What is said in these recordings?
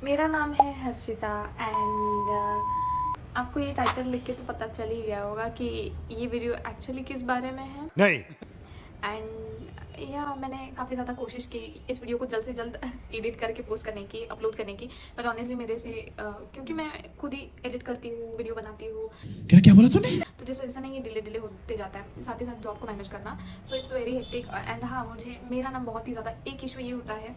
मेरा नाम है हर्षिता एंड आपको ये टाइटल लिख के तो पता चल ही गया होगा कि ये वीडियो एक्चुअली किस बारे में है। नहीं। एंड मैंने काफ़ी ज़्यादा कोशिश की इस वीडियो को जल्द से जल्द एडिट करके पोस्ट करने की, अपलोड करने की, पर ऑनेस्टली मेरे से क्योंकि मैं खुद ही एडिट करती हूँ, वीडियो बनाती हूँ, क्या बोला तूने? तो जिस वजह से ना ये डिले होते जाता है, साथ ही साथ जॉब को मैनेज करना, so it's very hectic. And हाँ, मेरा ना बहुत ही ज़्यादा एक इशू ये होता है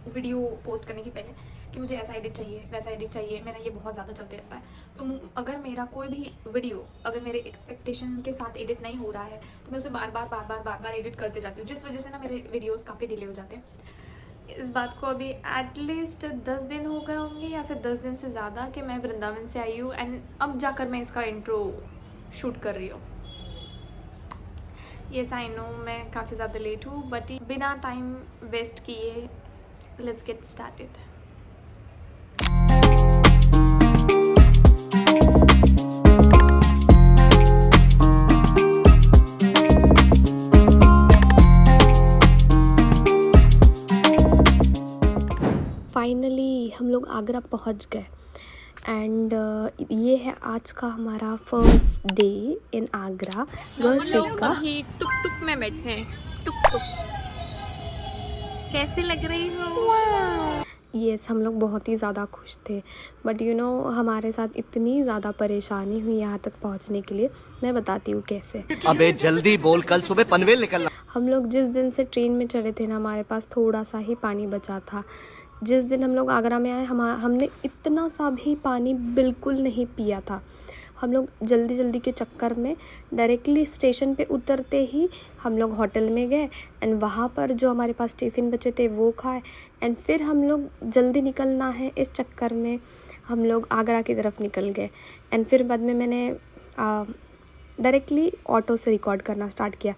वीडियो पोस्ट करने के पहले कि मुझे ऐसा एडिट चाहिए, वैसा एडिट चाहिए, मेरा ये बहुत ज़्यादा चलते रहता है। तो अगर मेरा कोई भी वीडियो अगर मेरे एक्सपेक्टेशन के साथ एडिट नहीं हो रहा है तो मैं उसे बार बार एडिट करते जाती हूँ, जिस वजह से ना मेरे वीडियोस काफ़ी डिले हो जाते हैं। इस बात को अभी एटलीस्ट 10 दिन हो गए होंगे या फिर 10 दिन से ज़्यादा कि मैं वृंदावन से आई हूँ एंड अब जाकर मैं इसका इंट्रो शूट कर रही हूँ। येस आई नो मैं काफ़ी ज़्यादा लेट हूँ, बट बिना टाइम वेस्ट किए लेट्स गेट स्टार्टेड। फाइनली हम लोग आगरा पहुंच गए एंड ये है आज का हमारा first day in Agra. Girls trip का टुक टुक में बैठे हैं। टुक टुक कैसे लग रही हो? यस, हम लोग बहुत ही ज़्यादा खुश थे, बट हमारे साथ इतनी ज़्यादा परेशानी हुई यहाँ तक पहुँचने के लिए। मैं बताती हूँ कैसे। अबे जल्दी बोल, कल सुबह पनवेल निकलना। हम लोग जिस दिन से ट्रेन में चढ़े थे ना, हमारे पास थोड़ा सा ही पानी बचा था। जिस दिन हम लोग आगरा में आए हमने इतना सा भी पानी बिल्कुल नहीं पिया था। हम लोग जल्दी के चक्कर में डायरेक्टली स्टेशन पे उतरते ही हम लोग होटल में गए एंड वहाँ पर जो हमारे पास टिफ़िन बचे थे वो खाए एंड फिर हम लोग जल्दी निकलना है इस चक्कर में हम लोग आगरा की तरफ निकल गए। एंड फिर बाद में मैंने डायरेक्टली ऑटो से रिकॉर्ड करना स्टार्ट किया।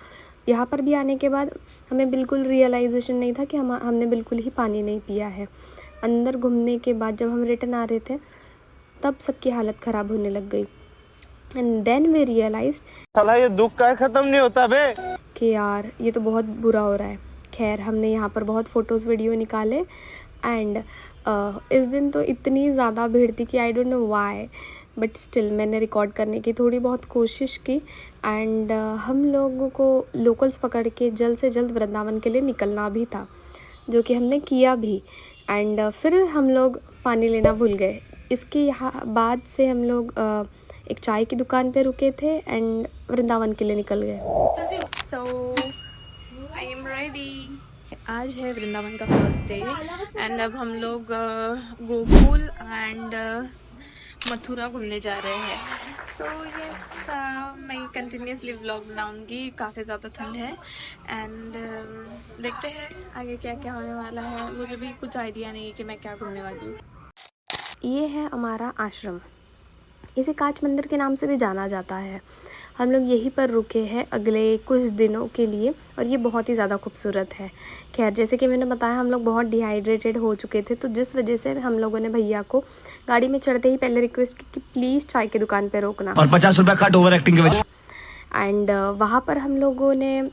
यहाँ पर भी आने के बाद हमें बिल्कुल रियलाइजेशन नहीं था कि हमने बिल्कुल ही पानी नहीं पिया है। अंदर घूमने के बाद जब हम रिटर्न आ रहे थे तब सबकी हालत ख़राब होने लग गई एंड देन वी रियलाइज्ड साला ये दुख का खत्म नहीं होता बे कि यार ये तो बहुत बुरा हो रहा है। खैर, हमने यहाँ पर बहुत फ़ोटोज़ वीडियो निकाले एंड इस दिन तो इतनी ज़्यादा भीड़ थी कि I don't know why, but still मैंने रिकॉर्ड करने की थोड़ी बहुत कोशिश की एंड हम लोगों को लोकल्स पकड़ के जल्द से जल्द वृंदावन के लिए निकलना भी था, जो कि हमने किया भी। एंड फिर हम लोग पानी लेना भूल गए। इसके यहाँ बाद से हम लोग एक चाय की दुकान पे रुके थे एंड वृंदावन के लिए निकल गए। सो आई एम रेडी। आज है वृंदावन का फर्स्ट डे एंड अब हम लोग गोकुल एंड मथुरा घूमने जा रहे हैं। सो यस, मैं कंटिन्यूसली व्लॉग बनाऊंगी। काफ़ी ज़्यादा ठंड है एंड देखते हैं आगे क्या क्या होने वाला है। मुझे भी कुछ आइडिया नहीं है कि मैं क्या घूमने वाली हूँ। ये है हमारा आश्रम। इसे कांच मंदिर के नाम से भी जाना जाता है। हम लोग यहीं पर रुके हैं अगले कुछ दिनों के लिए और ये बहुत ही ज़्यादा खूबसूरत है। खैर, जैसे कि मैंने बताया, हम लोग बहुत डिहाइड्रेटेड हो चुके थे, तो जिस वजह से हम लोगों ने भैया को गाड़ी में चढ़ते ही पहले रिक्वेस्ट की कि प्लीज़ चाय की दुकान पर रोकना, और 50 रुपया कट ओवर एक्टिंग के वजह। एंड वहाँ पर हम लोगों ने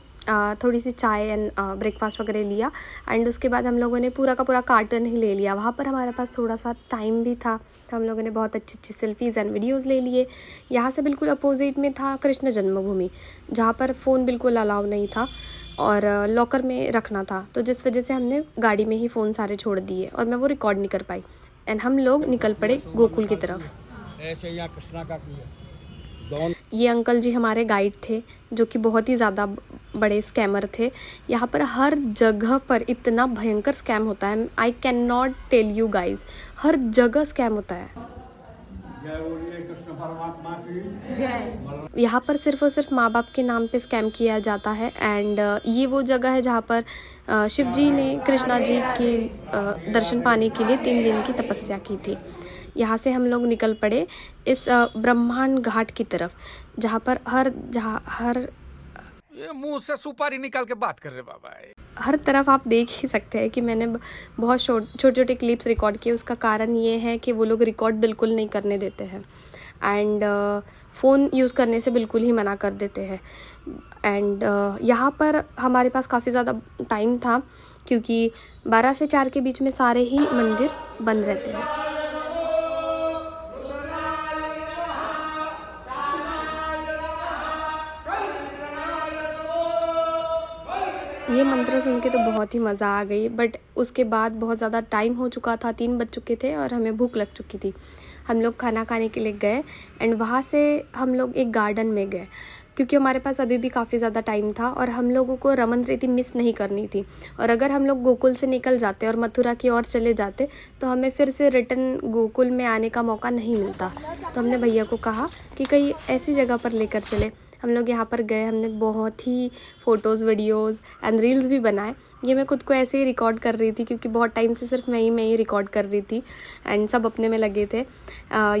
थोड़ी सी चाय एंड ब्रेकफास्ट वगैरह लिया एंड उसके बाद हम लोगों ने पूरा का पूरा कार्टन ही ले लिया। वहाँ पर हमारे पास थोड़ा सा टाइम भी था तो हम लोगों ने बहुत अच्छी सेल्फीज़ एंड वीडियोज़ ले लिए। यहाँ से बिल्कुल अपोजिट में था कृष्ण जन्मभूमि, जहाँ पर फ़ोन बिल्कुल अलाउ नहीं था और लॉकर में रखना था, तो जिस वजह से हमने गाड़ी में ही फ़ोन सारे छोड़ दिए और मैं वो रिकॉर्ड नहीं कर पाई एंड हम लोग निकल पड़े गोकुल की तरफ। ऐसे यहाँ कृष्णा का ये अंकल जी हमारे गाइड थे, जो कि बहुत ही ज़्यादा बड़े स्कैमर थे। यहाँ पर हर जगह पर इतना भयंकर स्कैम होता है, I can not tell you guys, हर जगह स्कैम होता है। यहाँ पर सिर्फ और सिर्फ माँ बाप के नाम पे स्कैम किया जाता है एंड ये वो जगह है जहाँ पर शिव जी ने कृष्णा जी के दर्शन पाने के लिए 3 दिन की तपस्या की थी। यहाँ से हम लोग निकल पड़े इस ब्रह्मांड घाट की तरफ, जहाँ पर हर ये मुंह से सुपारी निकाल के बात कर रहे बाबा। हर तरफ आप देख ही सकते हैं कि मैंने बहुत छोटे क्लिप्स रिकॉर्ड किए। उसका कारण ये है कि वो लोग रिकॉर्ड बिल्कुल नहीं करने देते हैं एंड फ़ोन यूज़ करने से बिल्कुल ही मना कर देते हैं। एंड यहाँ पर हमारे पास काफ़ी ज़्यादा टाइम था क्योंकि 12 से 4 के बीच में सारे ही मंदिर बंद रहते हैं। ये मंत्र सुन के तो बहुत ही मज़ा आ गई, बट उसके बाद बहुत ज़्यादा टाइम हो चुका था, 3 बज चुके थे और हमें भूख लग चुकी थी। हम लोग खाना खाने के लिए गए एंड वहाँ से हम लोग एक गार्डन में गए, क्योंकि हमारे पास अभी भी काफ़ी ज़्यादा टाइम था और हम लोगों को रमन रेती मिस नहीं करनी थी। और अगर हम लोग गोकुल से निकल जाते और मथुरा की ओर चले जाते तो हमें फिर से रिटर्न गोकुल में आने का मौका नहीं मिलता। तो हमने भैया को कहा कि कहीं ऐसी जगह पर लेकर चले। हम लोग यहाँ पर गए, हमने बहुत ही फ़ोटोज़, वीडियोज़ एंड रील्स भी बनाए। ये मैं खुद को ऐसे ही रिकॉर्ड कर रही थी, क्योंकि बहुत टाइम से सिर्फ मैं ही रिकॉर्ड कर रही थी एंड सब अपने में लगे थे।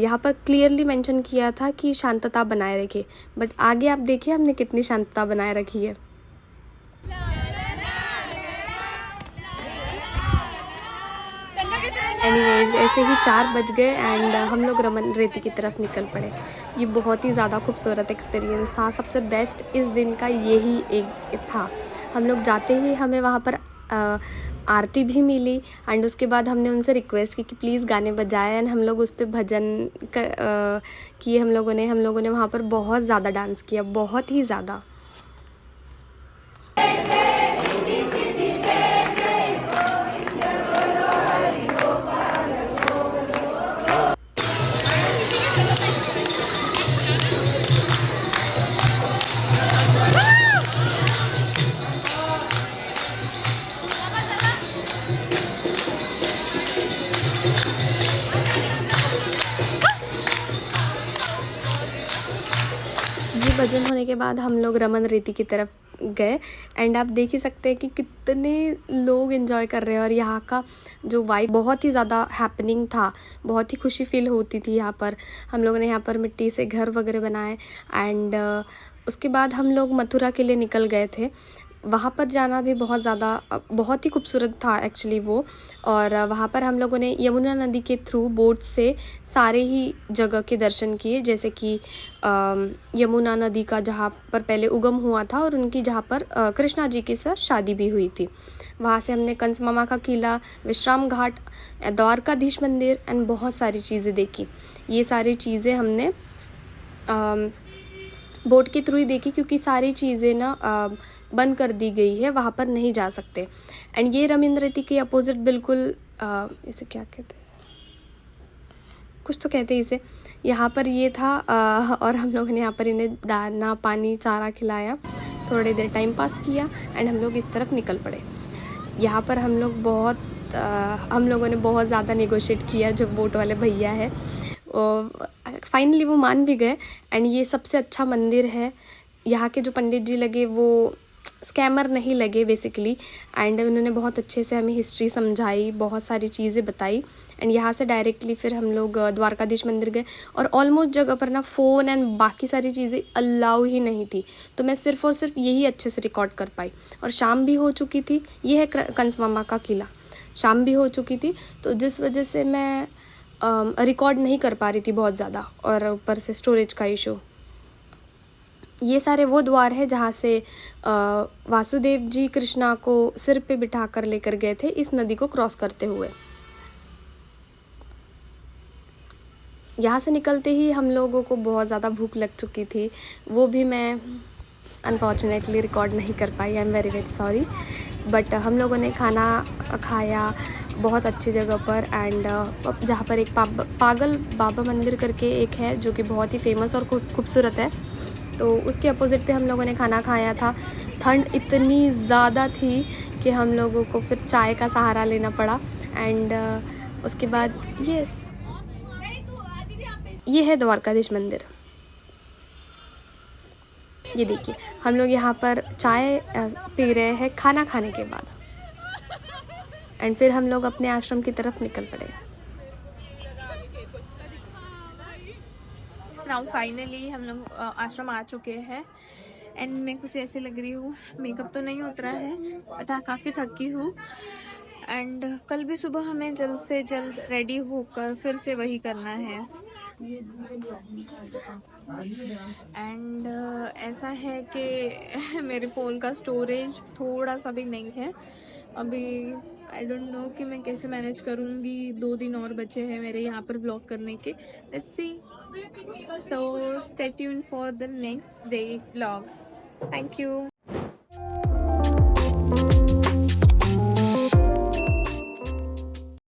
यहाँ पर क्लियरली मेंशन किया था कि शांतता बनाए रखें, बट आगे आप देखिए हमने कितनी शांतता बनाए रखी है। एनीवेज, ऐसे ही 4 बज गए एंड हम लोग रमन रेती की तरफ निकल पड़े। ये बहुत ही ज़्यादा खूबसूरत एक्सपीरियंस था। सबसे बेस्ट इस दिन का यही एक था। हम लोग जाते ही हमें वहाँ पर आरती भी मिली एंड उसके बाद हमने उनसे रिक्वेस्ट की कि प्लीज़ गाने बजाए एंड हम लोग उस पर भजन किए। हम लोगों ने वहाँ पर बहुत ज़्यादा डांस किया, बहुत ही ज़्यादा। भजन होने के बाद हम लोग रमन रेती की तरफ गए एंड आप देख ही सकते हैं कि कितने लोग एंजॉय कर रहे हैं और यहाँ का जो वाइब बहुत ही ज़्यादा हैपनिंग था। बहुत ही खुशी फील होती थी यहाँ पर। हम लोगों ने यहाँ पर मिट्टी से घर वगैरह बनाए एंड उसके बाद हम लोग मथुरा के लिए निकल गए थे। वहाँ पर जाना भी बहुत ही खूबसूरत था एक्चुअली वो। और वहाँ पर हम लोगों ने यमुना नदी के थ्रू बोट से सारे ही जगह के दर्शन किए, जैसे कि यमुना नदी का जहाँ पर पहले उगम हुआ था और उनकी जहाँ पर कृष्णा जी के साथ शादी भी हुई थी। वहाँ से हमने कंस मामा का किला, विश्राम घाट, द्वारकाधीश मंदिर एंड बहुत सारी चीज़ें देखी। ये सारी चीज़ें हमने बोट के थ्रू ही देखी, क्योंकि सारी चीज़ें ना बंद कर दी गई है, वहाँ पर नहीं जा सकते। एंड ये रमन रेती के अपोजिट बिल्कुल इसे क्या कहते हैं, कुछ तो कहते हैं इसे, यहाँ पर ये था और हम लोगों ने यहाँ पर इन्हें दाना पानी चारा खिलाया, थोड़ी देर टाइम पास किया एंड हम लोग इस तरफ निकल पड़े। यहाँ पर हम लोगों ने बहुत ज़्यादा नेगोशिएट किया। जो बोट वाले भैया है फाइनली वो मान भी गए। एंड ये सबसे अच्छा मंदिर है। यहाँ के जो पंडित जी लगे वो स्कैमर नहीं लगे बेसिकली, एंड उन्होंने बहुत अच्छे से हमें हिस्ट्री समझाई, बहुत सारी चीज़ें बताई। एंड यहाँ से डायरेक्टली फिर हम लोग द्वारकाधीश मंदिर गए और ऑलमोस्ट जगह पर ना फ़ोन एंड बाकी सारी चीज़ें अलाउ ही नहीं थी, तो मैं सिर्फ और सिर्फ यही अच्छे से रिकॉर्ड कर पाई। और शाम भी हो चुकी थी। ये है कंस मामा का किला। शाम भी हो चुकी थी, तो जिस वजह से मैं रिकॉर्ड नहीं कर पा रही थी बहुत ज़्यादा, और ऊपर से स्टोरेज का इशू। ये सारे वो द्वार है जहाँ से वासुदेव जी कृष्णा को सिर पे बिठा कर लेकर गए थे इस नदी को क्रॉस करते हुए। यहाँ से निकलते ही हम लोगों को बहुत ज़्यादा भूख लग चुकी थी, वो भी मैं अनफॉर्चुनेटली रिकॉर्ड नहीं कर पाई। I am very very sorry. But हम लोगों ने खाना खाया बहुत अच्छी जगह पर, एंड जहाँ पर एक पागल बाबा मंदिर करके एक है जो कि बहुत ही फेमस और खूबसूरत है, तो उसके अपोजिट पे हम लोगों ने खाना खाया था। ठंड इतनी ज़्यादा थी कि हम लोगों को फिर चाय का सहारा लेना पड़ा। एंड उसके बाद ये है द्वारकाधीश मंदिर। ये देखिए हम लोग यहाँ पर चाय पी रहे हैं खाना खाने के बाद, एंड फिर हम लोग अपने आश्रम की तरफ निकल पड़े। नाउ फाइनली हम लोग आश्रम आ चुके हैं एंड मैं कुछ ऐसे लग रही हूँ। मेकअप तो नहीं उतरा है बट काफ़ी थकी हूँ। एंड कल भी सुबह हमें जल्द से जल्द रेडी होकर फिर से वही करना है। एंड ऐसा है कि मेरे फ़ोन का स्टोरेज थोड़ा सा भी नहीं है। अभी आई डोंट नो कि मैं कैसे मैनेज करूँगी, 2 दिन और बचे हैं मेरे यहाँ पर व्लॉग करने के। Let's see, so stay tuned for the next day vlog. Thank you.